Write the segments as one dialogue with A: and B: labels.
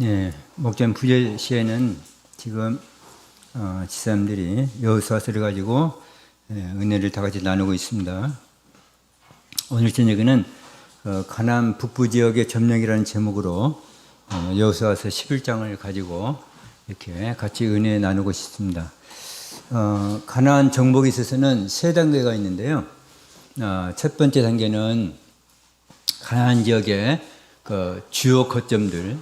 A: 예, 목장 부재 시에는 지금 지사님들이 여호수아서를 가지고 은혜를 다 같이 나누고 있습니다. 오늘 저녁에는 가나안 북부 지역의 점령이라는 제목으로 여호수아서 11장을 가지고 이렇게 같이 은혜 나누고 싶습니다. 가나안 정복에 있어서는 세 단계가 있는데요. 첫 번째 단계는 가나안 지역의 그 주요 거점들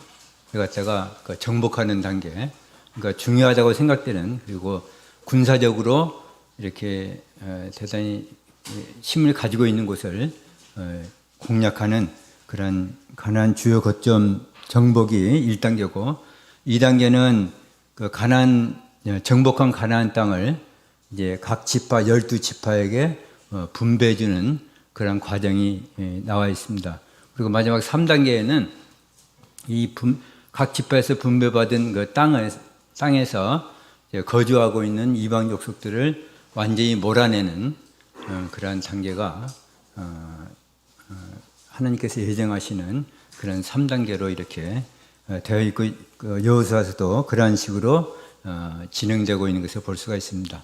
A: 갖다가 정복하는 단계, 그러니까 중요하다고 생각되는, 그리고 군사적으로 이렇게 대단히 힘을 가지고 있는 곳을 공략하는 그런 가나안 주요 거점 정복이 1단계고, 2단계는 그 정복한 가나안 땅을 이제 각 지파 12지파에게 분배해 주는 그런 과정이 나와 있습니다. 그리고 마지막 3단계에는 각 지파에서 분배받은 그 땅에서 거주하고 있는 이방 족속들을 완전히 몰아내는 그러한 단계가 하나님께서 예정하시는 그런 3단계로 이렇게 되어 있고, 여호수아서도 그러한 식으로 진행되고 있는 것을 볼 수가 있습니다.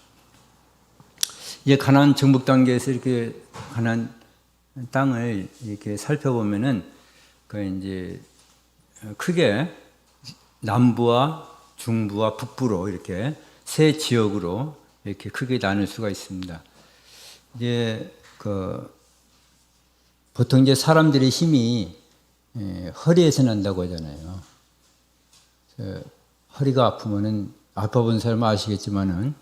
A: 이제 가나안 정복 단계에서 이렇게 가나안 땅을 이렇게 살펴보면은 그 이제 크게 남부와 중부와 북부로 이렇게 세 지역으로 이렇게 크게 나눌 수가 있습니다. 이제 보통 이제 사람들의 힘이 허리에서 난다고 하잖아요. 허리가 아프면은, 아파 본 사람은 아시겠지만은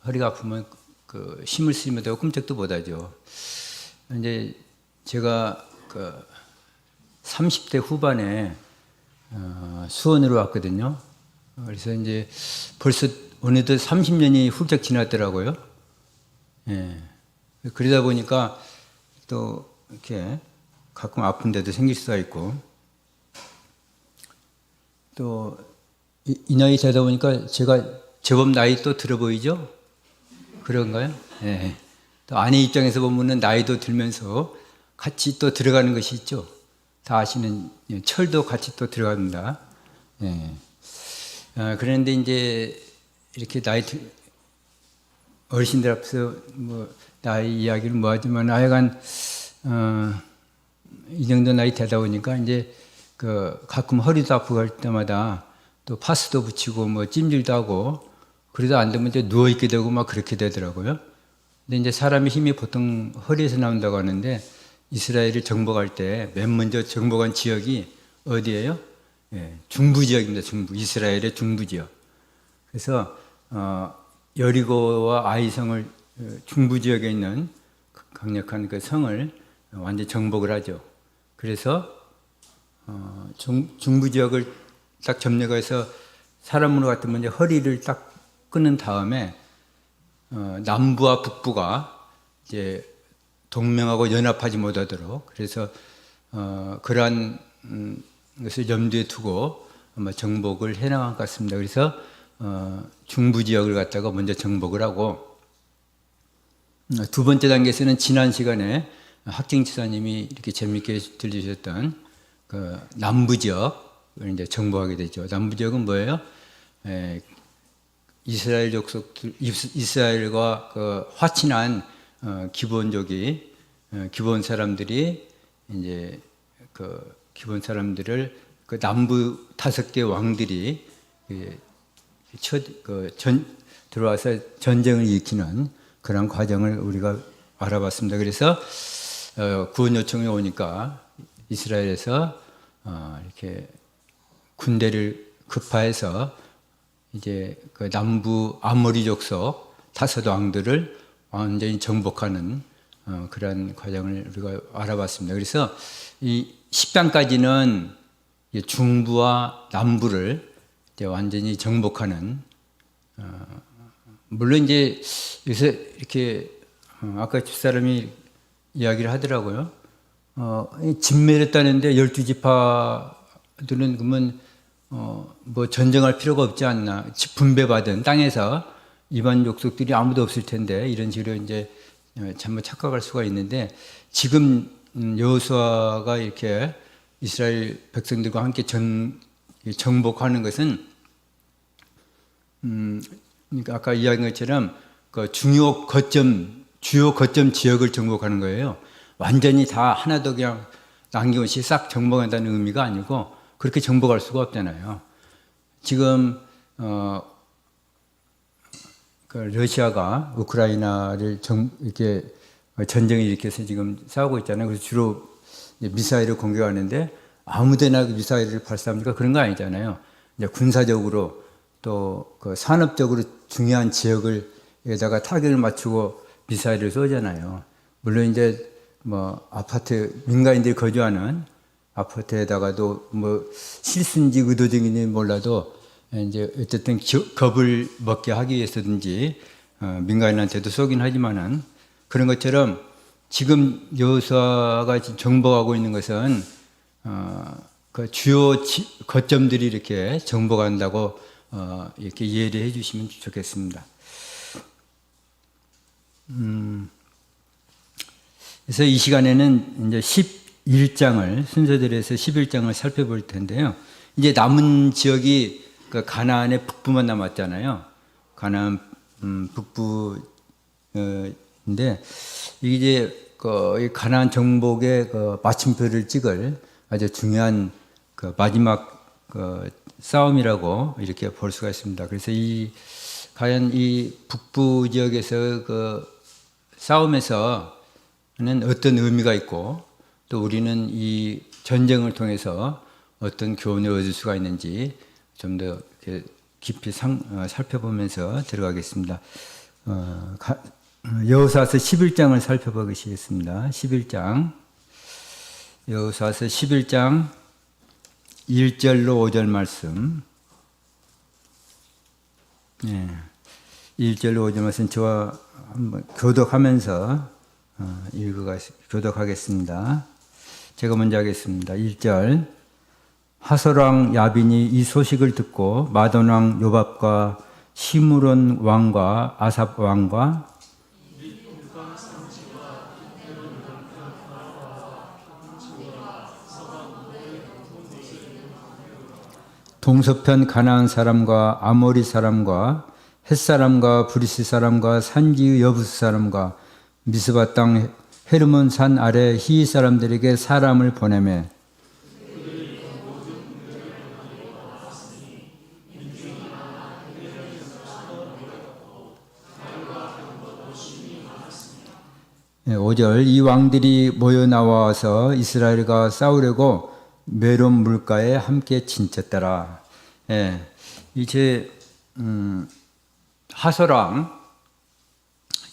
A: 허리가 아프면 그 힘을 쓰면 되고 꼼짝도 못 하죠. 이제 제가 30대 후반에 수원으로 왔거든요. 그래서 이제 벌써 어느덧 30년이 훌쩍 지났더라고요. 예. 그러다 보니까 또 이렇게 가끔 아픈 데도 생길 수가 있고, 또 이 나이 되다 보니까 제가 제법 나이 또 들어 보이죠? 그런가요? 예. 또 아내 입장에서 보면은 나이도 들면서 같이 또 들어가는 것이 있죠. 다 아시는 철도 같이 또 들어갑니다. 예. 그런데 이제 이렇게 어르신들 앞에서 뭐 나이 이야기를 뭐 하지만 하여간 이 정도 나이 되다 보니까 이제 가끔 허리도 아프고 할 때마다 또 파스도 붙이고 뭐 찜질도 하고, 그래도 안 되면 이제 누워 있게 되고 막 그렇게 되더라고요. 근데 이제 사람의 힘이 보통 허리에서 나온다고 하는데, 이스라엘을 정복할 때 맨 먼저 정복한 지역이 어디예요? 예, 중부 지역입니다. 이스라엘의 중부 지역. 그래서 여리고와 아이성을 중부 지역에 있는 강력한 그 성을 완전 정복을 하죠. 그래서 중부 지역을 딱 점령해서 사람으로 같으면 이제 허리를 딱 끊은 다음에 남부와 북부가 이제 동맹하고 연합하지 못하도록, 그래서 그러한 것을 염두에 두고 아마 정복을 해나간 것 같습니다. 그래서 중부 지역을 갖다가 먼저 정복을 하고, 두 번째 단계에서는 지난 시간에 학생 지사님이 이렇게 재미있게 들려주셨던 그 남부 지역을 이제 정복하게 되죠. 남부 지역은 뭐예요? 이스라엘 족속들, 이스라엘과 그 화친한 기본 사람들이 이제 기본 사람들을 남부 5개 왕들이 들어와서 전쟁을 일으키는 그런 과정을 우리가 알아봤습니다. 그래서 구원 요청이 오니까 이스라엘에서 이렇게 군대를 급파해서 이제 남부 아모리 족속 5 왕들을 완전히 정복하는 그런 과정을 우리가 알아봤습니다. 그래서 이 10장까지는 중부와 남부를 이제 완전히 정복하는, 물론 이제 여기서 이렇게 아까 집사람이 이야기를 하더라고요. 진멸했다는데 12지파들은 그러면 뭐 전쟁할 필요가 없지 않나, 분배받은 땅에서 이방 족속들이 아무도 없을 텐데, 이런 식으로 이제 잘못 착각할 수가 있는데, 지금 여호수아가 이렇게 이스라엘 백성들과 함께 정복하는 것은 그러니까 아까 이야기한 것처럼 그 주요 거점 지역을 정복하는 거예요. 완전히 다 하나도 그냥 남김없이 싹 정복한다는 의미가 아니고 그렇게 정복할 수가 없잖아요. 지금 그 러시아가 우크라이나를 이렇게 전쟁을 일으켜서 지금 싸우고 있잖아요. 그래서 주로 미사일을 공격하는데 아무데나 미사일을 발사합니까? 그런 거 아니잖아요. 이제 군사적으로 또 그 산업적으로 중요한 지역을에다가 타격을 맞추고 미사일을 쏘잖아요. 물론 이제 뭐 아파트 민간인들이 거주하는 아파트에다가도 뭐 실수인지 의도적인지 몰라도 이제 어쨌든 겁을 먹게 하기 위해서든지 민간인한테도 쏘긴 하지만은 그런 것처럼 지금 여호수아가 정복하고 있는 것은 그 주요 거점들이 이렇게 정복한다고 이렇게 이해를 해주시면 좋겠습니다. 그래서 이 시간에는 이제 11장을 순서대로 해서 11장을 살펴볼 텐데요. 이제 남은 지역이 그 가나안의 북부만 남았잖아요. 가나안 북부인데 이게 그 가나안 정복의 그 마침표를 찍을 아주 중요한 그 마지막 그 싸움이라고 이렇게 볼 수가 있습니다. 그래서 과연 이 북부 지역에서 그 싸움에서는 어떤 의미가 있고 또 우리는 이 전쟁을 통해서 어떤 교훈을 얻을 수가 있는지 좀 더 깊이 살펴보면서 들어가겠습니다. 여호수아서 11장을 살펴보시겠습니다. 11장 여호수아서 11장 1절로 5절 말씀. 네. 1절로 5절 말씀 저와 한번 교독하면서 교독하겠습니다. 제가 먼저 하겠습니다. 1절. 하솔왕 야빈이 이 소식을 듣고 마돈왕 요밥과 시므론 왕과 아삽 왕과 동서편 가나안 사람과 아모리 사람과 헷 사람과 브리스 사람과 산지의 여부스 사람과 미스바 땅 헤르몬 산 아래 히위 사람들에게 사람을 보내매 네, 5절 이 왕들이 모여 나와서 이스라엘과 싸우려고 메론 물가에 함께 진쳤더라. 예, 이제 하솔왕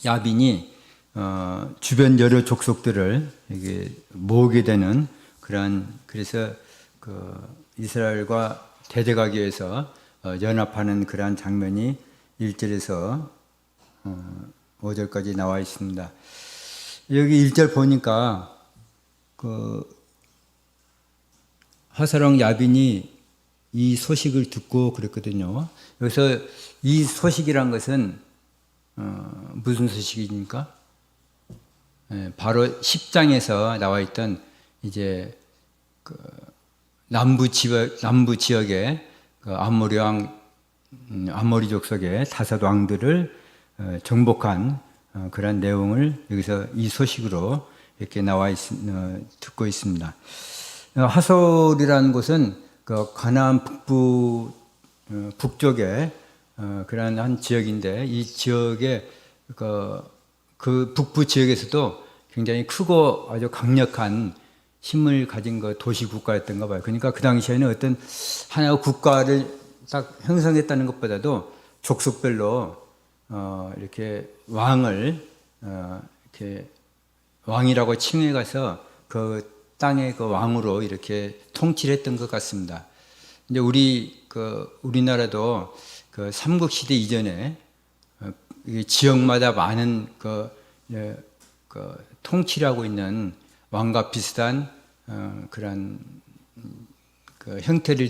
A: 야빈이 주변 여러 족속들을 이게 모으게 되는 그래서 그 이스라엘과 대적하기 위해서 연합하는 그러한 장면이 1절에서 5절까지 나와 있습니다. 여기 1절 보니까 그 하솔왕 야빈이 이 소식을 듣고 그랬거든요. 여기서 이 소식이란 것은 무슨 소식입니까? 바로 10장에서 나와 있던 이제 그 남부 지역의 그 아모리 족속의 다섯 왕들을 정복한 그런 내용을 여기서 이 소식으로 이렇게 듣고 있습니다. 하솔이라는 곳은 그 가나안 북쪽에 그런 한 지역인데 이 지역의 그 북부 지역에서도 굉장히 크고 아주 강력한 힘을 가진 그 도시 국가였던가 봐요. 그러니까 그 당시에는 어떤 하나의 국가를 딱 형성했다는 것보다도 족속별로 이렇게 왕을 이렇게 왕이라고 칭해 가서 그 땅의 그 왕으로 이렇게 통치를 했던 것 같습니다. 이제 우리나라도 그 삼국시대 이전에 지역마다 많은 그 통치를 하고 있는 왕과 비슷한 그런 그 형태를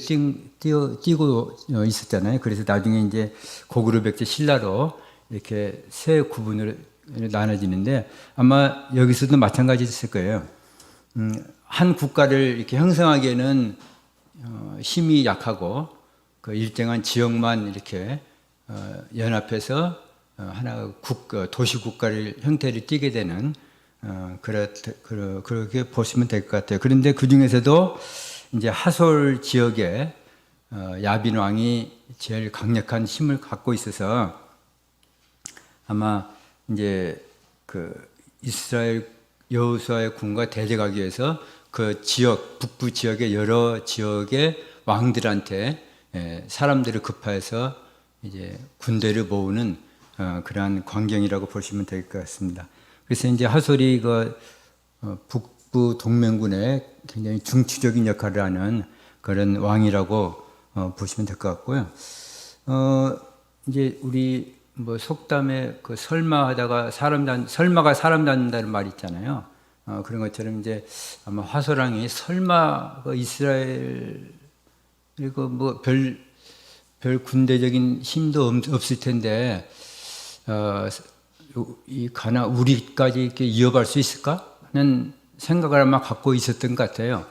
A: 띠고 있었잖아요. 그래서 나중에 이제 고구려 백제 신라로 이렇게 세 구분으로 나눠지는데 아마 여기서도 마찬가지였을 거예요. 한 국가를 이렇게 형성하기에는 힘이 약하고 그 일정한 지역만 이렇게 연합해서 하나 도시 국가를 형태를 띠게 되는 그렇게 보시면 될 것 같아요. 그런데 그 중에서도 이제 하솔 지역에 야빈 왕이 제일 강력한 힘을 갖고 있어서 아마 이제 그 이스라엘 여호수아의 군과 대적하기 위해서 그 지역 북부 지역의 여러 지역의 왕들한테 사람들을 급파해서 이제 군대를 모으는 그러한 광경이라고 보시면 될 것 같습니다. 그래서 이제 하솔이 그 북부 동맹군에 굉장히 중추적인 역할을 하는 그런 왕이라고 보시면 될 것 같고요. 이제 우리 뭐 속담에 그 설마하다가 설마가 사람 닮는다는 말이 있잖아요. 그런 것처럼 이제 아마 하솔왕이 설마 그 이스라엘 그리고 뭐 별 군대적인 힘도 없을 텐데 이 우리까지 이렇게 이어갈 수 있을까 하는 생각을 아마 갖고 있었던 것 같아요.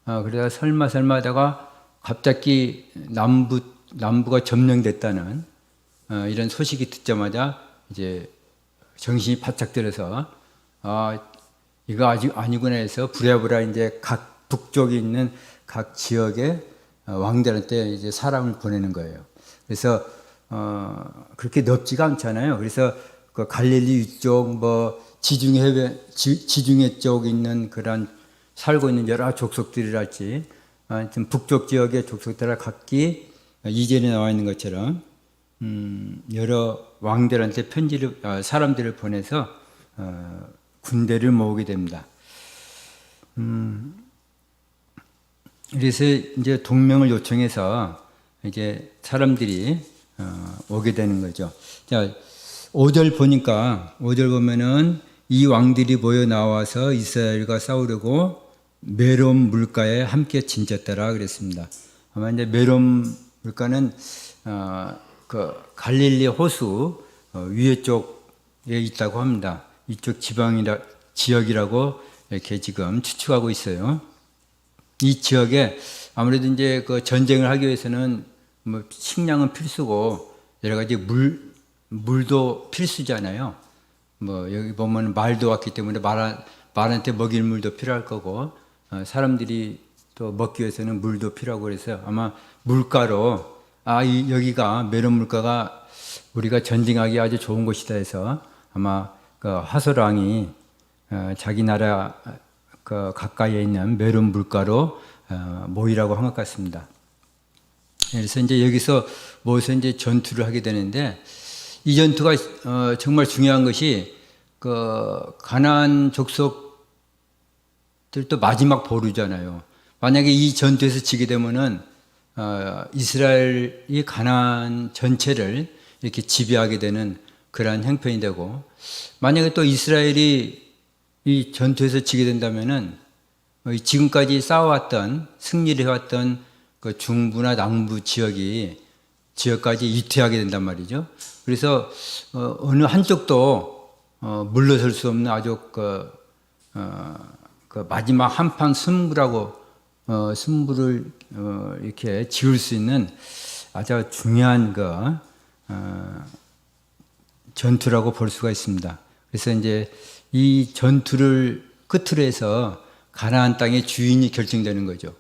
A: 그러다 설마 하다가 갑자기 남부가 점령됐다는 이런 소식이 듣자마자 이제 정신이 바짝 들어서 이거 아직 아니구나 해서 부랴부랴 이제 각 북쪽에 있는 각 지역의 왕들한테 이제 사람을 보내는 거예요. 그래서 그렇게 넓지가 않잖아요. 그래서 그 갈릴리 위쪽 뭐 지중해 쪽에 있는 그런 살고 있는 여러 족속들이랄지 하여튼 북쪽 지역의 족속들을 각기 이전에 나와 있는 것처럼 여러 왕들한테 사람들을 보내서 군대를 모으게 됩니다. 그래서 이제 동맹을 요청해서 이제 사람들이 오게 되는 거죠. 자, 5절 보면은 이 왕들이 모여 나와서 이스라엘과 싸우려고 메롬 물가에 함께 진쳤더라 그랬습니다. 아마 이제 메롬 물가는 그 갈릴리 호수 위에 쪽에 있다고 합니다. 이쪽 지역이라고 이렇게 지금 추측하고 있어요. 이 지역에 아무래도 이제 그 전쟁을 하기 위해서는 뭐 식량은 필수고 여러 가지 물도 필수잖아요. 뭐 여기 보면 말도 왔기 때문에 말한테 먹일 물도 필요할 거고 사람들이 또 먹기 위해서는 물도 필요하고 그래서 아마 물가로 여기가 메론 물가가 우리가 전쟁하기 아주 좋은 곳이다 해서 아마 그 하솔 왕이 자기 나라 그 가까이에 있는 메론 물가로 모이라고 한 것 같습니다. 그래서 이제 여기서 모여서 이제 전투를 하게 되는데 이 전투가 정말 중요한 것이 그 가나안 족속들도 마지막 보루잖아요. 만약에 이 전투에서 지게 되면은 이스라엘이 가나안 전체를 이렇게 지배하게 되는 그러한 형편이 되고 만약에 또 이스라엘이 이 전투에서 지게 된다면은 지금까지 싸워왔던 승리를 해왔던 그 중부나 남부 지역까지 이퇴하게 된단 말이죠. 그래서 어느 한쪽도 물러설 수 없는 아주 그 마지막 한판 승부를 이렇게 지을 수 있는 아주 중요한 전투라고 볼 수가 있습니다. 그래서 이제 이 전투를 끝으로 해서 가나안 땅의 주인이 결정되는 거죠.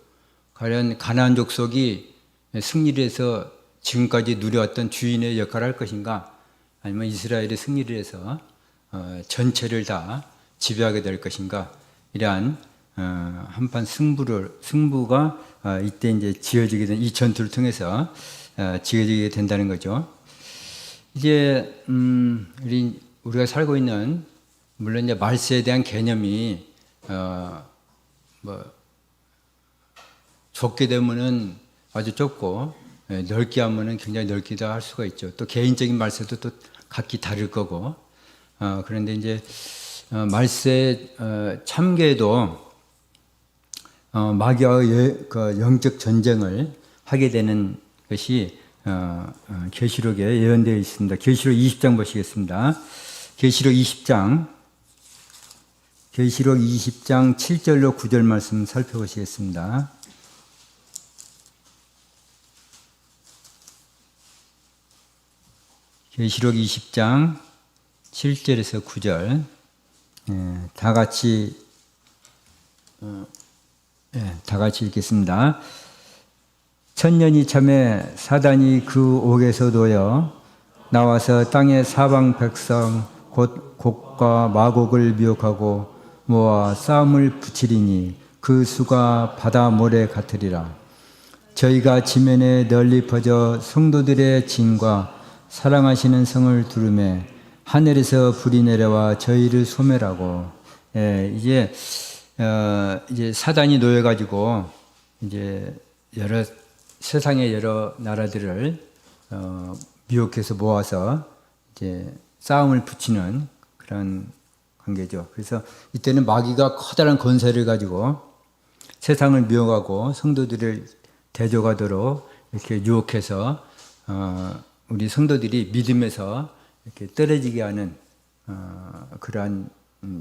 A: 과연 가나안 족속이 승리를 해서 지금까지 누려왔던 주인의 역할을 할 것인가 아니면 이스라엘이 승리를 해서 전체를 다 지배하게 될 것인가 이러한 한판 승부가 이때 이제 지어지게 된 이 전투를 통해서 지어지게 된다는 거죠. 이제 우리가 살고 있는 물론 이제 말세에 대한 개념이 좁게 되면은 아주 좁고 넓게 하면은 굉장히 넓기도 할 수가 있죠. 또 개인적인 말세도 또 각기 다를 거고 그런데 이제 말세 참계도 마귀와의 그 영적 전쟁을 하게 되는 것이 계시록에 예언되어 있습니다. 계시록 20장 보시겠습니다. 계시록 20장 7절로 9절 말씀 살펴보시겠습니다. 계시록 20장 7절에서 9절 다 같이 읽겠습니다. 천년이 참에 사단이 그 옥에서 놓여 나와서 땅의 사방 백성 곧 곡과 마곡을 미혹하고 모아 싸움을 붙이리니 그 수가 바다 모래 같으리라. 저희가 지면에 널리 퍼져 성도들의 진과 사랑하시는 성을 두르매 하늘에서 불이 내려와 저희를 소멸하고 이제 사단이 놓여가지고 이제 세상의 여러 나라들을 미혹해서 모아서 이제 싸움을 붙이는 그런 관계죠. 그래서 이때는 마귀가 커다란 권세를 가지고 세상을 미혹하고 성도들을 대적하도록 이렇게 유혹해서 우리 성도들이 믿음에서 이렇게 떨어지게 하는 그러한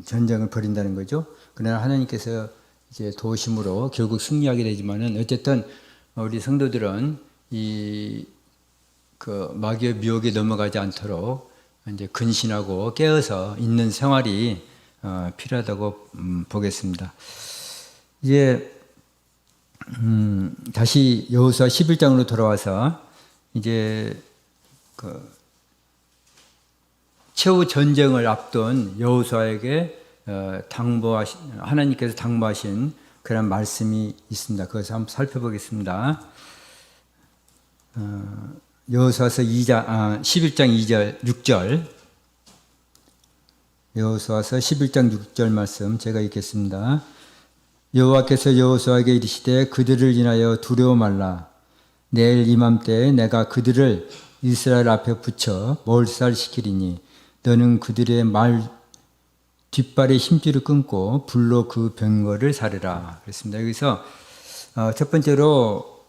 A: 전쟁을 벌인다는 거죠. 그러나 하나님께서 이제 도우심으로 결국 승리하게 되지만은 어쨌든 우리 성도들은 그 마귀의 미혹에 넘어가지 않도록 이제 근신하고 깨어서 있는 생활이 필요하다고 보겠습니다. 이제 다시 여호수아 11장으로 돌아와서 이제 그 최후 전쟁을 앞둔 여호수아에게 하나님께서 당부하신 그런 말씀이 있습니다. 그것을 한번 살펴보겠습니다. 여호수아서 11장 2절 6절 여호수아서 11장 6절 말씀 제가 읽겠습니다. 여호와께서 여호수아에게 이르시되 그들을 인하여 두려워 말라. 내일 이맘때에 내가 그들을 이스라엘 앞에 붙여 몰살시키리니 너는 그들의 말 뒷발에 힘줄을 끊고 불로 그 병거를 사르라. 그랬습니다. 여기서 첫 번째로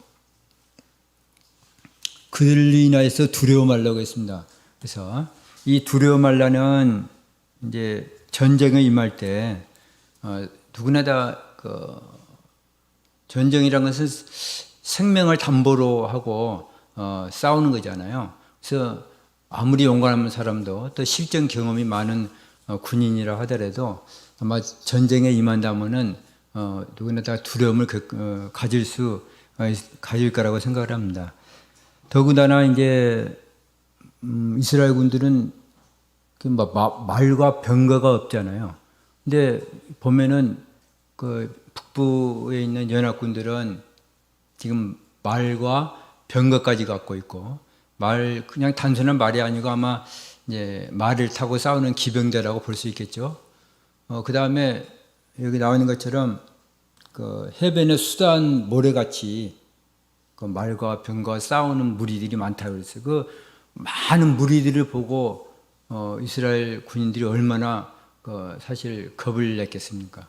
A: 그들을 인하여서 두려워 말라고 했습니다. 그래서 이 두려워 말라는 이제 전쟁에 임할 때 누구나 다 그 전쟁이란 것은 생명을 담보로 하고 싸우는 거잖아요. 그래서 아무리 용감한 사람도 또 실전 경험이 많은 군인이라 하더라도 아마 전쟁에 임한다면은 누구나 다 두려움을 가질 거라고 생각을 합니다. 더군다나 이제 이스라엘 군들은 말과 병거가 없잖아요. 근데 보면은 그 북부에 있는 연합군들은 지금 말과 병거까지 갖고 있고 그냥 단순한 말이 아니고 아마 이제 말을 타고 싸우는 기병대라고 볼 수 있겠죠. 그 다음에 여기 나와 있는 것처럼 그 해변의 수단 모래같이 그 말과 병거와 싸우는 무리들이 많다고 그랬어요. 그 많은 무리들을 보고 이스라엘 군인들이 얼마나 사실 겁을 냈겠습니까?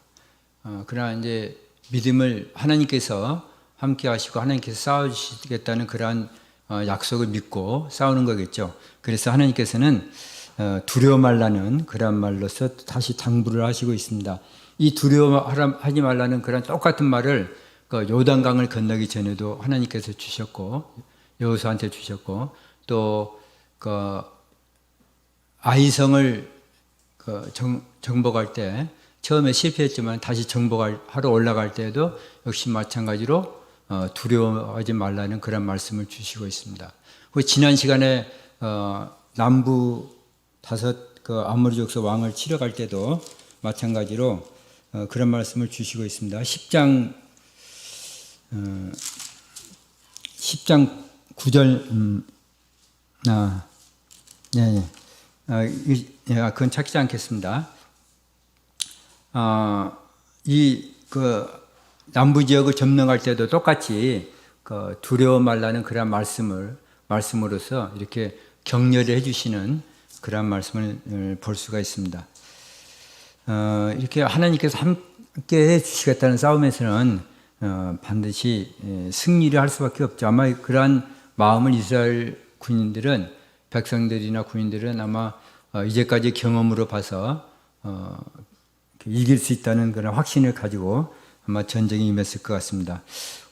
A: 그러나 이제 믿음을 하나님께서 함께 하시고 하나님께서 싸워주시겠다는 그러한 약속을 믿고 싸우는 거겠죠. 그래서 하나님께서는 두려워 말라는 그런 말로서 다시 당부를 하시고 있습니다. 이 두려워하지 말라는 그런 똑같은 말을 요단강을 건너기 전에도 하나님께서 주셨고 여호수아한테 주셨고 또 아이성을 정복할 때 처음에 실패했지만 다시 정복하러 올라갈 때에도 역시 마찬가지로 두려워하지 말라는 그런 말씀을 주시고 있습니다. 지난 시간에 남부 5 아모리 족속 왕을 치러 갈 때도 마찬가지로 그런 말씀을 주시고 있습니다. 10장 9절 그건 찾지 않겠습니다. 남부 지역을 점령할 때도 똑같이 두려워 말라는 그런 말씀으로서 이렇게 격려를 해주시는 그런 말씀을 볼 수가 있습니다. 이렇게 하나님께서 함께 해주시겠다는 싸움에서는 반드시 승리를 할 수밖에 없죠. 아마 그러한 마음을 이스라엘 군인들은 백성들이나 군인들은 아마 이제까지 경험으로 봐서 이길 수 있다는 그런 확신을 가지고 아마 전쟁에 임했을 것 같습니다.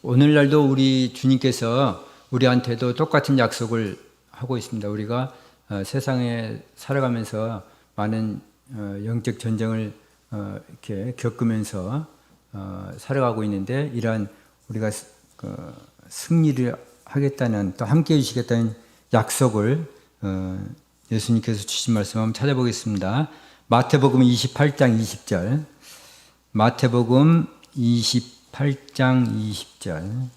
A: 오늘날도 우리 주님께서 우리한테도 똑같은 약속을 하고 있습니다. 우리가 세상에 살아가면서 많은 영적 전쟁을 이렇게 겪으면서 살아가고 있는데, 이러한 우리가 승리를 하겠다는, 또 함께 해주시겠다는 약속을 예수님께서 주신 말씀 한번 찾아보겠습니다. 마태복음 28장 20절. 마태복음 28장 20절.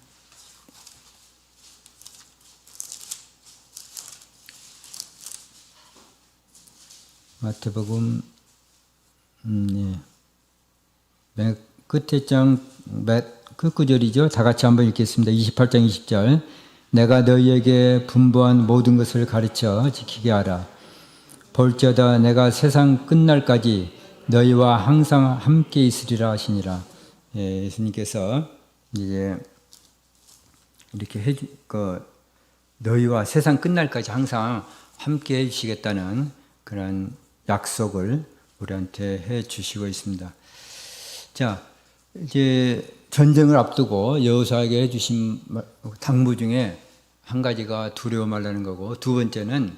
A: 마태복음 맨 끝에 그 구절이죠. 다 같이 한번 읽겠습니다. 28장 20절. 내가 너희에게 분부한 모든 것을 가르쳐 지키게 하라. 볼지어다 내가 세상 끝날까지 너희와 항상 함께 있으리라 하시니라. 예수님께서 이제 이렇게 너희와 세상 끝날까지 항상 함께 해주시겠다는 그런 약속을 우리한테 해 주시고 있습니다. 자, 이제 전쟁을 앞두고 여호수아에게 해주신 당부 중에 한 가지가 두려워 말라는 거고, 두 번째는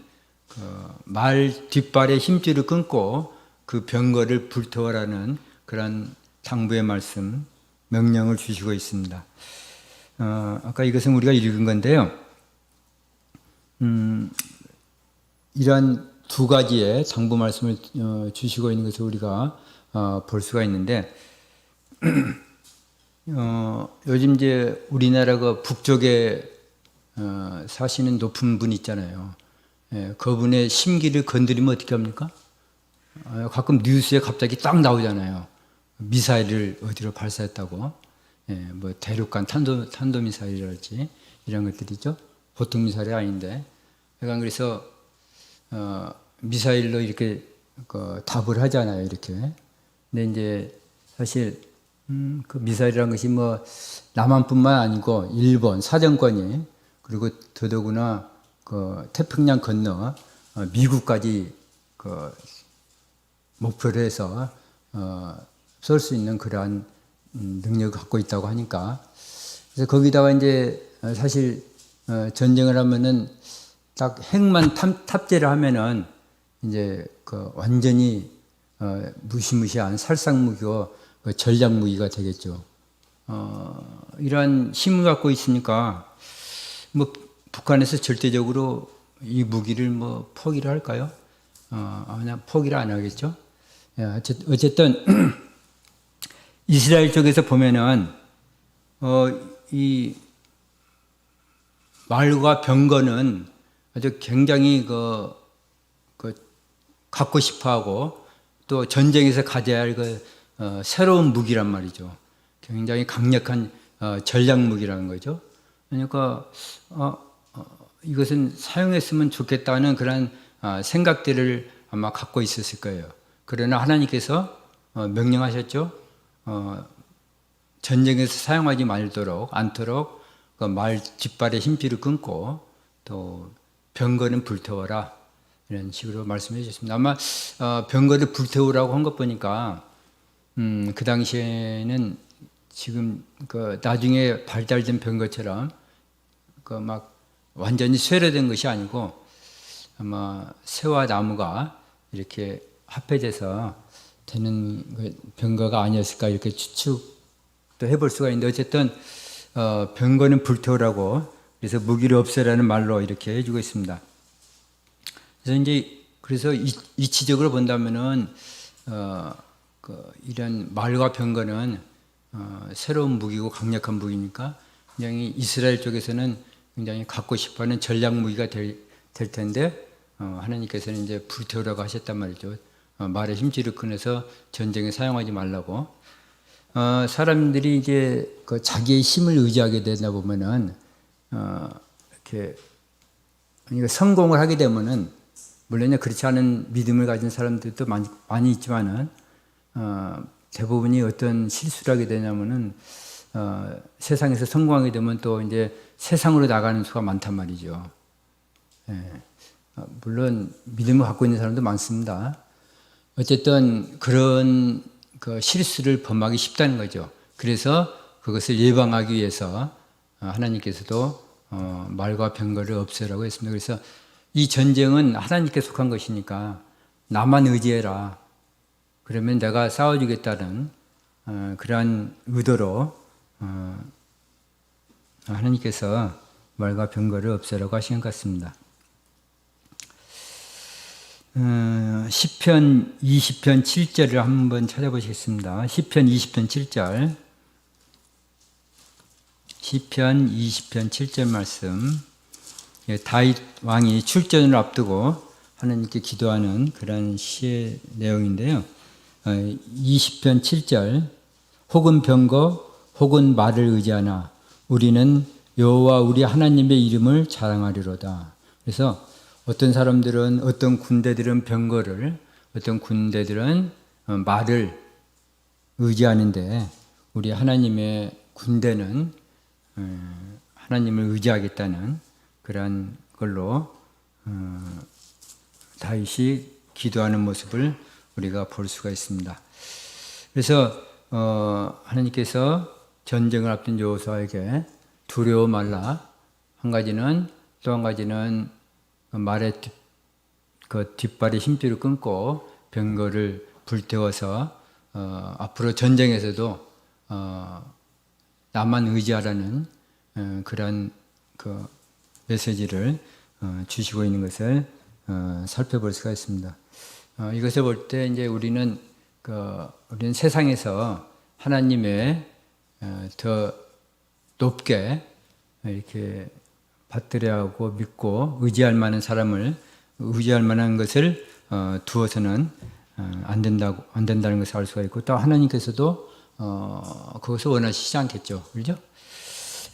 A: 말 뒷발에 힘줄을 끊고 그 병거를 불태워라는 그런 당부의 말씀, 명령을 주시고 있습니다. 아까 이것은 우리가 읽은 건데요. 이러한 두 가지의 당부 말씀을 주시고 있는 것을 우리가 볼 수가 있는데, 요즘 이제 우리나라 그 북쪽에 사시는 높은 분 있잖아요. 그분의 심기를 건드리면 어떻게 합니까? 가끔 뉴스에 갑자기 딱 나오잖아요. 미사일을 어디로 발사했다고. 뭐 대륙간 탄도미사일이랄지 이런 것들이죠. 보통 미사일이 아닌데. 그래서 미사일로 이렇게 답을 하잖아요. 이렇게. 근데 이제 사실 그 미사일이라는 것이 뭐 남한뿐만 아니고 일본 사정권이, 그리고 더더구나 그 태평양 건너 미국까지 목표로 해서 쏠 수 있는 그러한 능력을 갖고 있다고 하니까, 그래서 거기다가 이제 사실 전쟁을 하면은 딱 핵만 탑재를 하면은 이제 완전히 무시무시한 살상무기고 전략무기가 되겠죠. 이러한 힘을 갖고 있으니까 뭐 북한에서 절대적으로 이 무기를 뭐 포기를 할까요? 그냥 포기를 안 하겠죠. 어쨌든 이스라엘 쪽에서 보면은 이 말과 병거는 아주 굉장히 갖고 싶어하고 또 전쟁에서 가져야 할 새로운 무기란 말이죠. 굉장히 강력한 전략 무기라는 거죠. 그러니까 이것은 사용했으면 좋겠다는 그런 생각들을 아마 갖고 있었을 거예요. 그러나 하나님께서 명령하셨죠. 전쟁에서 사용하지 않도록 말 뒷발에 힘줄을 끊고 또 병거는 불태워라, 이런 식으로 말씀해 주셨습니다. 아마 병거를 불태우라고 한 것 보니까 그 당시에는 지금 나중에 발달된 병거처럼 막 완전히 쇠로된 것이 아니고 아마 새와 나무가 이렇게 합해져서 되는 병거가 아니었을까, 이렇게 추측도 해볼 수가 있는데, 어쨌든 병거는 불태우라고, 그래서 무기를 없애라는 말로 이렇게 해주고 있습니다. 그래서 이치적으로 본다면은 이런 말과 병거는 새로운 무기고 강력한 무기니까 굉장히 이스라엘 쪽에서는 굉장히 갖고 싶어하는 전략 무기가 될 텐데, 하나님께서는 이제 불태우라고 하셨단 말이죠. 말에 힘줄을 끊어서 전쟁에 사용하지 말라고. 사람들이 이제 자기의 힘을 의지하게 되다 보면은 이렇게 성공을 하게 되면은, 물론 그렇지 않은 믿음을 가진 사람들도 많이 있지만은 대부분이 어떤 실수를 하게 되냐면은 세상에서 성공하게 되면 또 이제 세상으로 나가는 수가 많단 말이죠. 물론 믿음을 갖고 있는 사람도 많습니다. 어쨌든 그런 실수를 범하기 쉽다는 거죠. 그래서 그것을 예방하기 위해서 하나님께서도 말과 병거를 없애라고 했습니다. 그래서 이 전쟁은 하나님께 속한 것이니까 나만 의지해라. 그러면 내가 싸워주겠다는 그러한 의도로 하나님께서 말과 병거를 없애라고 하신 것 같습니다. 시편 20편 7절을 한번 찾아보시겠습니다. 시편 20편 7절. 시편 20편 7절 말씀. 다윗 왕이 출전을 앞두고 하나님께 기도하는 그런 시의 내용인데요. 20편 7절. 혹은 병거 혹은 말을 의지하나 우리는 여호와 우리 하나님의 이름을 자랑하리로다. 그래서 어떤 사람들은, 어떤 군대들은 병거를, 어떤 군대들은 말을 의지하는데, 우리 하나님의 군대는 하나님을 의지하겠다는 그러한 걸로 다윗이 기도하는 모습을 우리가 볼 수가 있습니다. 그래서 하나님께서 전쟁을 앞둔 여호수아에게 두려워 말라. 한 가지는, 또 한 가지는 말의 뒷발의 힘줄을 끊고 병거를 불태워서 앞으로 전쟁에서도 나만 의지하라는 그런 그 메시지를 주시고 있는 것을 살펴볼 수가 있습니다. 이것을 볼 때 이제 우리는 세상에서 하나님의 더 높게 이렇게 받들어야 하고 믿고 의지할 만한 사람을, 의지할 만한 것을 두어서는 안 된다는 것을 알 수가 있고, 또 하나님께서도 그것을 원하시지 않겠죠. 그렇죠?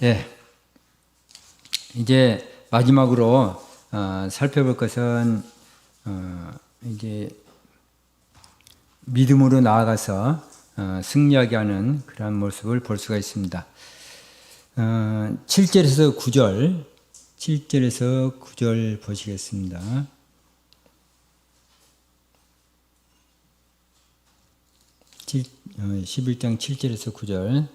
A: 예. 이제 마지막으로 살펴볼 것은 이제 믿음으로 나아가서 승리하게 하는 그런 모습을 볼 수가 있습니다. 7절에서 9절, 7절에서 9절 보시겠습니다. 11장 7절에서 9절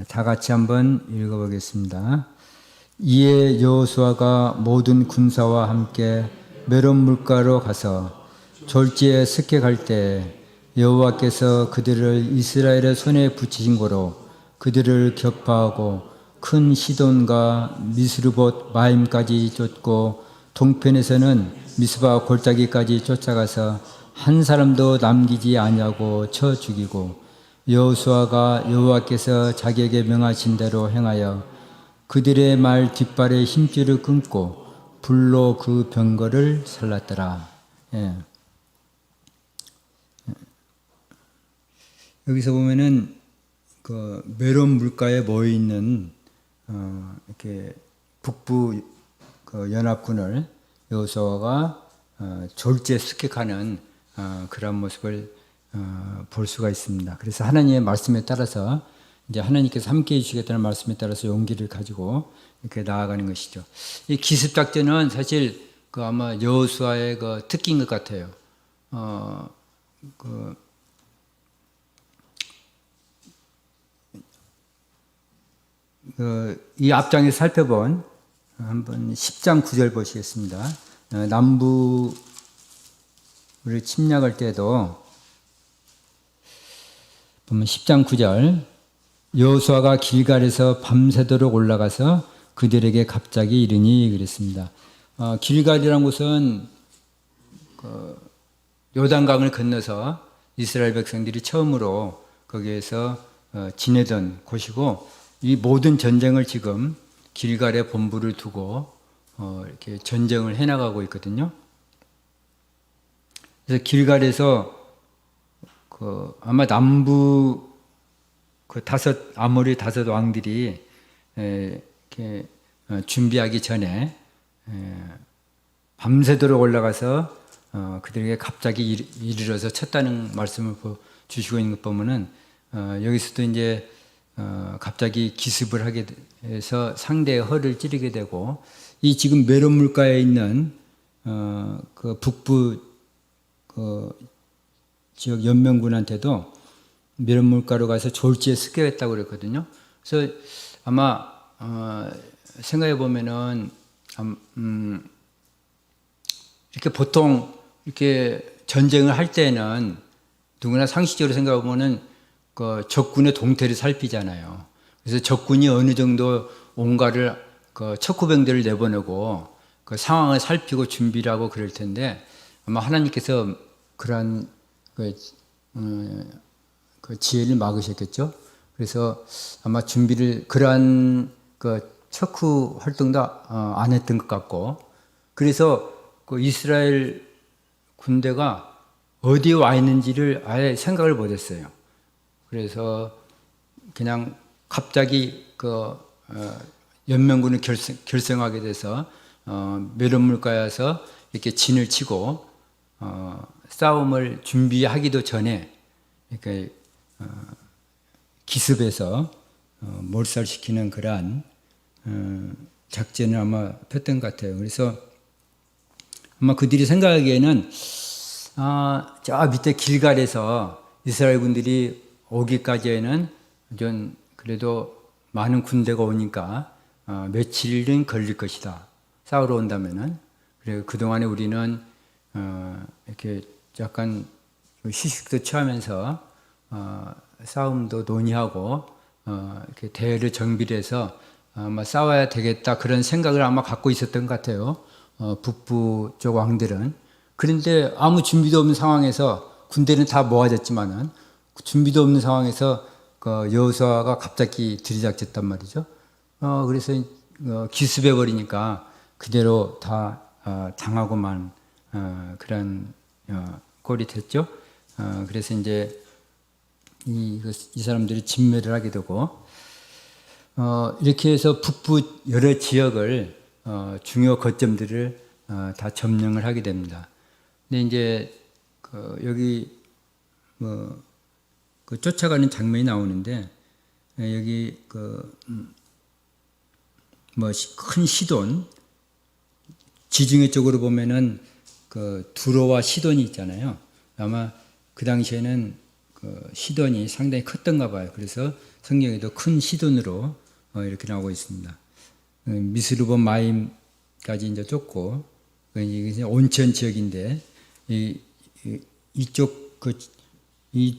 A: 다 같이 한번 읽어보겠습니다. 이에 여호수아가 모든 군사와 함께 메론 물가로 가서 졸지에 습격할 때 여호와께서 그들을 이스라엘의 손에 붙이신 고로 그들을 격파하고 큰 시돈과 미스르봇 마임까지 쫓고 동편에서는 미스바 골짜기까지 쫓아가서 한 사람도 남기지 아니하고 쳐 죽이고, 여호수아가 여호와께서 자기에게 명하신 대로 행하여 그들의 말 뒷발의 힘줄을 끊고 불로 그 병거를 살랐더라. 예. 여기서 보면은 그 메론 물가에 모여 있는 이렇게 북부 그 연합군을 여호수아가 졸지에 습격하는 그런 모습을 볼 수가 있습니다. 그래서 하나님의 말씀에 따라서, 이제 하나님께서 함께 해주시겠다는 말씀에 따라서 용기를 가지고 이렇게 나아가는 것이죠. 이 기습작전은 사실 그 아마 여호수아의 그 특기인 것 같아요. 이 앞장에서 살펴본 한번 10장 9절 보시겠습니다. 남부를 침략할 때도 보면 10장 9절, 여호수아가 길갈에서 밤새도록 올라가서 그들에게 갑자기 이르니 그랬습니다. 길갈이라는 곳은 요단강을 건너서 이스라엘 백성들이 처음으로 거기에서 지내던 곳이고, 이 모든 전쟁을 지금 길갈에 본부를 두고 이렇게 전쟁을 해나가고 있거든요. 그래서 길갈에서 아마 남부 아모리 다섯 왕들이 이렇게 준비하기 전에 밤새도록 올라가서 그들에게 갑자기 이르러서 쳤다는 말씀을 주시고 있는 것 보면은 여기서도 이제 갑자기 기습을 하게 해서 상대의 허를 찌르게 되고, 이 지금 메론 물가에 있는 그 북부 그 지역 연맹군한테도 메론 물가로 가서 졸지에 습격했다고 그랬거든요. 그래서 아마 생각해 보면은 이렇게 보통 이렇게 전쟁을 할 때는 누구나 상식적으로 생각해 보면은 그 적군의 동태를 살피잖아요. 그래서 적군이 어느 정도 온가를 그 척후병들을 내보내고 그 상황을 살피고 준비를 하고 그럴 텐데 아마 하나님께서 그러한 그 지혜를 막으셨겠죠. 그래서 아마 준비를 그러한 그 척후 활동도 안 했던 것 같고, 그래서 그 이스라엘 군대가 어디에 와 있는지를 아예 생각을 못했어요. 그래서 그냥 갑자기 그 연맹군을 결성하게 돼서 멸원물가에서 이렇게 진을 치고 싸움을 준비하기도 전에 이렇게 기습해서 몰살시키는 그러한 작전을 아마 폈던 것 같아요. 그래서 아마 그들이 생각하기에는 저 밑에 길갈에서 이스라엘 군들이 오기까지에는 좀 그래도 많은 군대가 오니까 며칠은 걸릴 것이다. 싸우러 온다면은. 그리고 그동안에 우리는 이렇게 약간 휴식도 취하면서 싸움도 논의하고 이렇게 대회를 정비를 해서 아마 싸워야 되겠다 그런 생각을 아마 갖고 있었던 것 같아요. 북부 쪽 왕들은. 그런데 아무 준비도 없는 상황에서 군대는 다 모아졌지만은 준비도 없는 상황에서 그 여호수아가 갑자기 들이닥쳤단 말이죠. 그래서 기습해 버리니까 그대로 다 당하고만 그런 꼴이 됐죠. 그래서 이제 이 사람들이 진멸을 하게 되고 이렇게 해서 북부 여러 지역을 중요 거점들을 다 점령을 하게 됩니다. 근데 이제 여기 그 쫓아가는 장면이 나오는데 여기 큰 시돈 지중해 쪽으로 보면은 그 두로와 시돈이 있잖아요. 아마 그 당시에는 그 시돈이 상당히 컸던가 봐요. 그래서 성경에도 큰 시돈으로 이렇게 나오고 있습니다. 미스르본 마임까지 이제 쫓고 이게 온천 지역인데 이쪽 이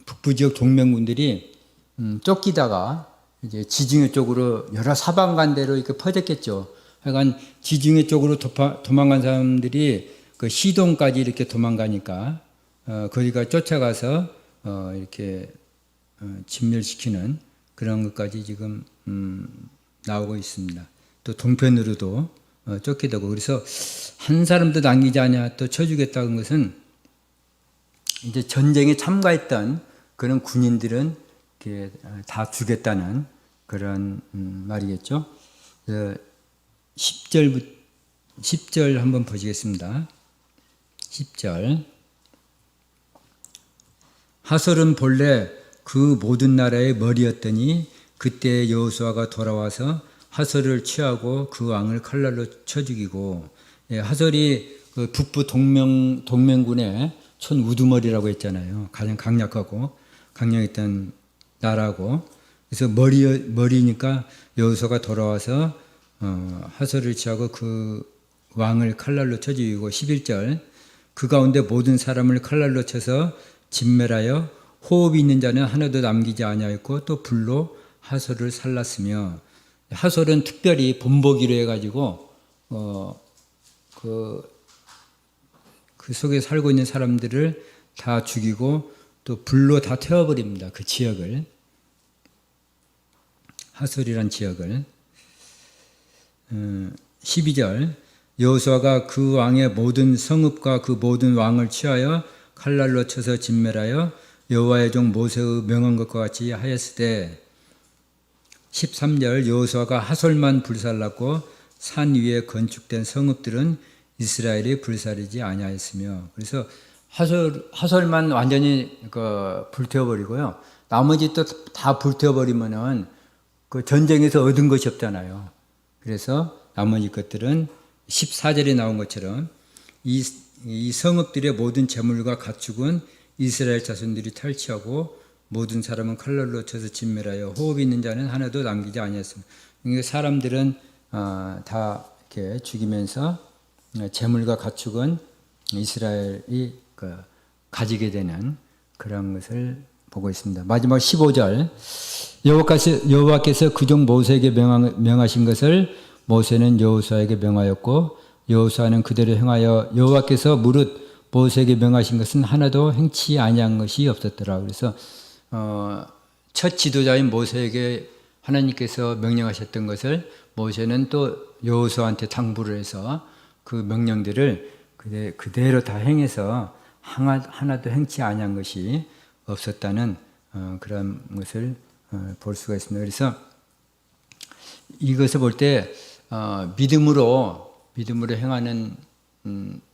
A: 북부 지역 동맹군들이 쫓기다가 이제 지중해 쪽으로 여러 사방간대로 이렇게 퍼졌겠죠. 하여간 지중해 쪽으로 도망간 사람들이 그 시돈까지 이렇게 도망가니까 거기가 쫓아가서 이렇게 진멸시키는 그런 것까지 지금 나오고 있습니다. 또 동편으로도 쫓게 되고 그래서 한 사람도 남기지 않냐 또 쳐주겠다는 것은 이제 전쟁에 참가했던 그런 군인들은 이렇게 다 주겠다는 그런 말이겠죠. 10절 한번 보시겠습니다. 10절 하솔은 본래 그 모든 나라의 머리였더니 그때 여호수아가 돌아와서 하솔을 취하고 그 왕을 칼날로 쳐 죽이고 하솔이 그 북부 동맹군의 촌 우두머리라고 했잖아요. 가장 강력했던 나라고. 그래서 머리니까 여호수아가 돌아와서 하솔을 취하고 그 왕을 칼날로 쳐 죽이고 11절 그 가운데 모든 사람을 칼날로 쳐서 진멸하여 호흡이 있는 자는 하나도 남기지 아니하였고 또 불로 하솔을 살랐으며 하솔은 특별히 본보기로 해가지고 그 속에 살고 있는 사람들을 다 죽이고 또 불로 다 태워버립니다. 그 지역을 하솔이란 지역을 12절 여호수아가 그 왕의 모든 성읍과 그 모든 왕을 취하여 칼날로 쳐서 진멸하여 여호와의 종 모세의 명한 것과 같이 하였으되 13절 여호수아가 하솔만 불살랐고 산 위에 건축된 성읍들은 이스라엘이 불사르지 아니하였으며 그래서 하솔만 완전히 불태워버리고요. 나머지 또 다 불태워버리면은 그 전쟁에서 얻은 것이 없잖아요. 그래서 나머지 것들은 14절에 나온 것처럼 이 성읍들의 모든 재물과 가축은 이스라엘 자손들이 탈취하고 모든 사람은 칼날로 쳐서 진멸하여 호흡이 있는 자는 하나도 남기지 아니했습니다. 사람들은 다 이렇게 죽이면서 재물과 가축은 이스라엘이 가지게 되는 그런 것을 보고 있습니다. 마지막 15절 여호와께서 그종 모세에게 명하신 것을 모세는 여호수아에게 명하였고 여호수아는 그대로 행하여 여호와께서 무릇 모세에게 명하신 것은 하나도 행치 아니한 것이 없었더라. 그래서 첫 지도자인 모세에게 하나님께서 명령하셨던 것을 모세는 또 여호수아한테 당부를 해서 그 명령들을 그대로 다 행해서 하나도 행치 아니한 것이 없었다는 그런 것을 볼 수가 있습니다. 그래서 이것을 볼 때 믿음으로 행하는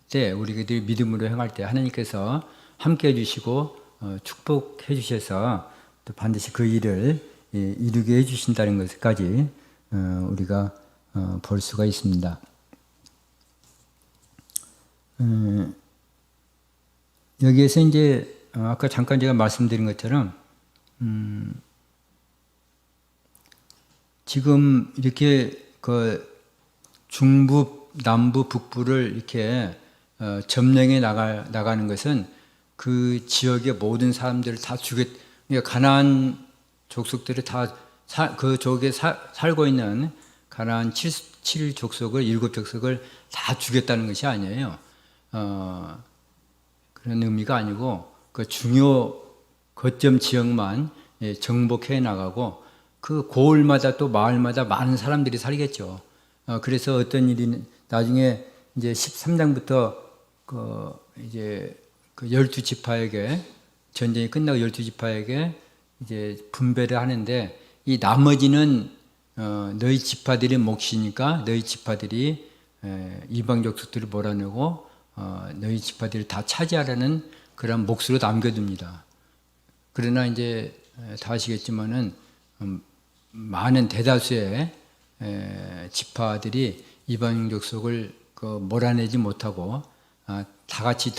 A: 때 우리들이 믿음으로 행할 때 하나님께서 함께해 주시고 축복해 주셔서 또 반드시 그 일을 이루게 해 주신다는 것까지 우리가 볼 수가 있습니다. 여기에서 이제 아까 잠깐 제가 말씀드린 것처럼 지금 이렇게 중부, 남부, 북부를 이렇게 점령해 나가는 것은 그 지역의 모든 사람들을 다 그러니까 가나안 족속들을 다 그쪽에 살고 있는 가나안 7족속을 7족속을 다 죽였다는 것이 아니에요. 그런 의미가 아니고 그 중요 거점 지역만 정복해 나가고 그 고을마다 또 마을마다 많은 사람들이 살겠죠. 그래서 어떤 일이 나중에 이제 13장부터 이제 그 12지파에게 전쟁이 끝나고 12지파에게 이제 분배를 하는데 이 나머지는 너희 지파들의 몫이니까 너희 지파들이 이방 족속들을 몰아내고 너희 지파들을 다 차지하라는 그런 몫으로 남겨둡니다. 그러나 이제 다 아시겠지만은 많은 대다수의 지파들이 이방 족속을 몰아내지 못하고 다 같이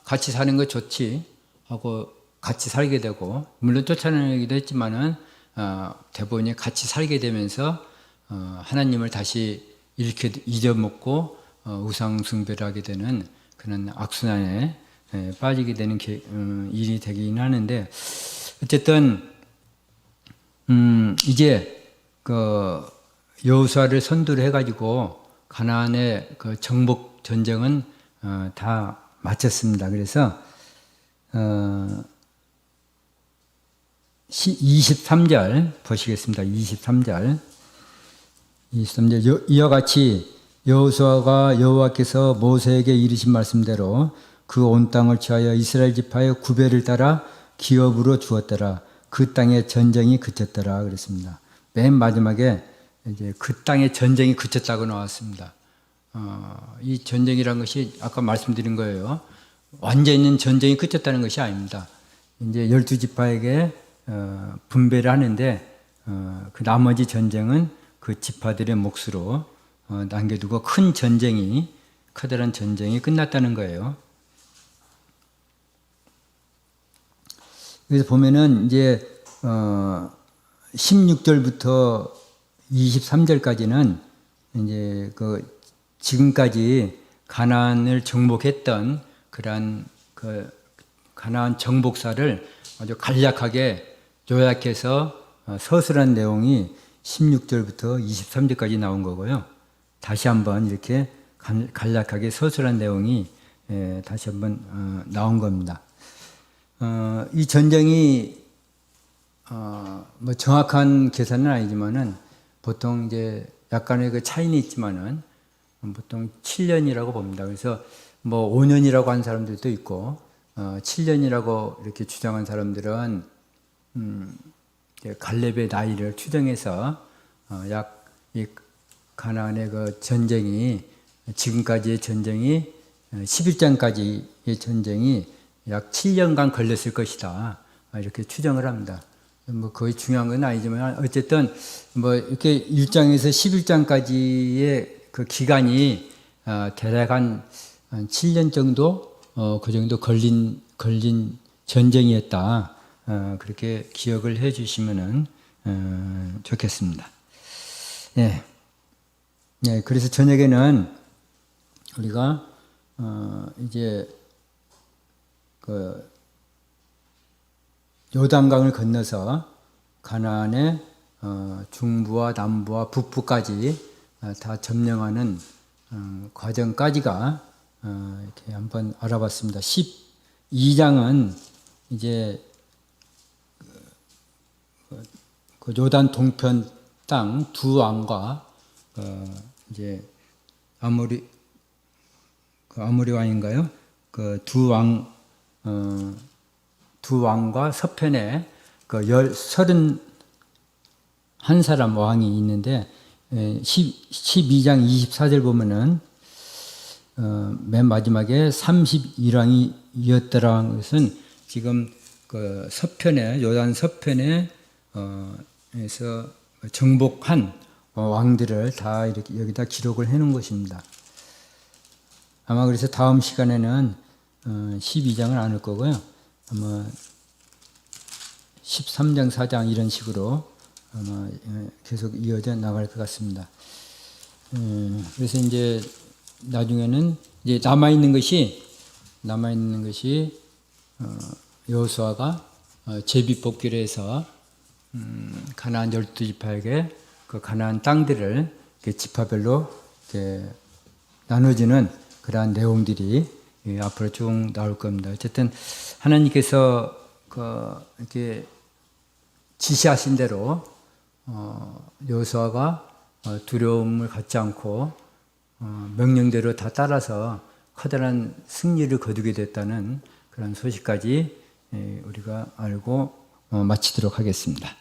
A: 같이 사는 거 좋지 하고 같이 살게 되고 물론 쫓아내기도 했지만은 대부분이 같이 살게 되면서 하나님을 다시 이렇게 잊어먹고 우상 숭배를 하게 되는 그런 악순환에 빠지게 되는 일이 되긴 하는데 어쨌든 이제 여호수아를 선두를 해가지고 가나안의 그 정복 전쟁은 다 마쳤습니다. 그래서 23절 보시겠습니다. 23절 이와 같이 여호수아가 여호와께서 모세에게 이르신 말씀대로 그 온 땅을 취하여 이스라엘 지파의 구별을 따라 기업으로 주었더라. 그 땅의 전쟁이 그쳤더라 그랬습니다. 맨 마지막에 이제 그 땅의 전쟁이 그쳤다고 나왔습니다. 이 전쟁이란 것이 아까 말씀드린 거예요. 완전히 전쟁이 그쳤다는 것이 아닙니다. 이제 12지파에게 분배를 하는데 그 나머지 전쟁은 그 지파들의 몫으로 남겨두고 커다란 전쟁이 끝났다는 거예요. 그래서 보면은 이제 16절부터 23절까지는 이제 지금까지 가나안을 정복했던 그러한 가나안 정복사를 아주 간략하게 요약해서 서술한 내용이 16절부터 23절까지 나온 거고요. 다시 한번 이렇게 간략하게 서술한 내용이 다시 한번 나온 겁니다. 이 전쟁이 뭐 정확한 계산은 아니지만은 보통 이제 약간의 그 차이는 있지만은 보통 7년이라고 봅니다. 그래서 뭐 5년이라고 한 사람들도 있고 7년이라고 이렇게 주장한 사람들은 갈렙의 나이를 추정해서 약 이 가나안의 그 전쟁이 지금까지의 전쟁이 11장까지의 전쟁이 약 7년간 걸렸을 것이다. 이렇게 추정을 합니다. 뭐 거의 중요한 건 아니지만 어쨌든 뭐 이렇게 1장에서 11장까지의 그 기간이 대략 한 7년 정도 그 정도 걸린 전쟁이었다. 그렇게 기억을 해 주시면은 좋겠습니다. 예. 예, 그래서 저녁에는 우리가 이제 그 요단강을 건너서 가나안의 중부와 남부와 북부까지 다 점령하는 과정까지가 이렇게 한번 알아봤습니다. 12장은 이제 그 요단 동편 땅 두 왕과 이제 아모리 왕인가요? 그 두 왕과 서편에 그 31사람 왕이 있는데 12장 24절 보면은 맨 마지막에 31왕이었더라는 것은 지금 그 서편에 요단 서편에 에서 정복한 왕들을 다 이렇게 여기다 기록을 해 놓은 것입니다. 아마 그래서 다음 시간에는 12장을 안 할 거고요. 아마 13장, 4장 이런 식으로 아마 계속 이어져 나갈 것 같습니다. 그래서 이제 나중에는 이제 남아 있는 것이 여호수아가 제비 뽑기를 해서 가나안 12지파에게 그 가나안 땅들을 지파별로 나눠주는 그러한 내용들이 앞으로 쭉 나올 겁니다. 어쨌든 하나님께서 이렇게 지시하신 대로 여호수아가 두려움을 갖지 않고 명령대로 다 따라서 커다란 승리를 거두게 됐다는 그런 소식까지 우리가 알고 마치도록 하겠습니다.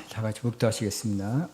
A: 다 같이 묵도하시겠습니다.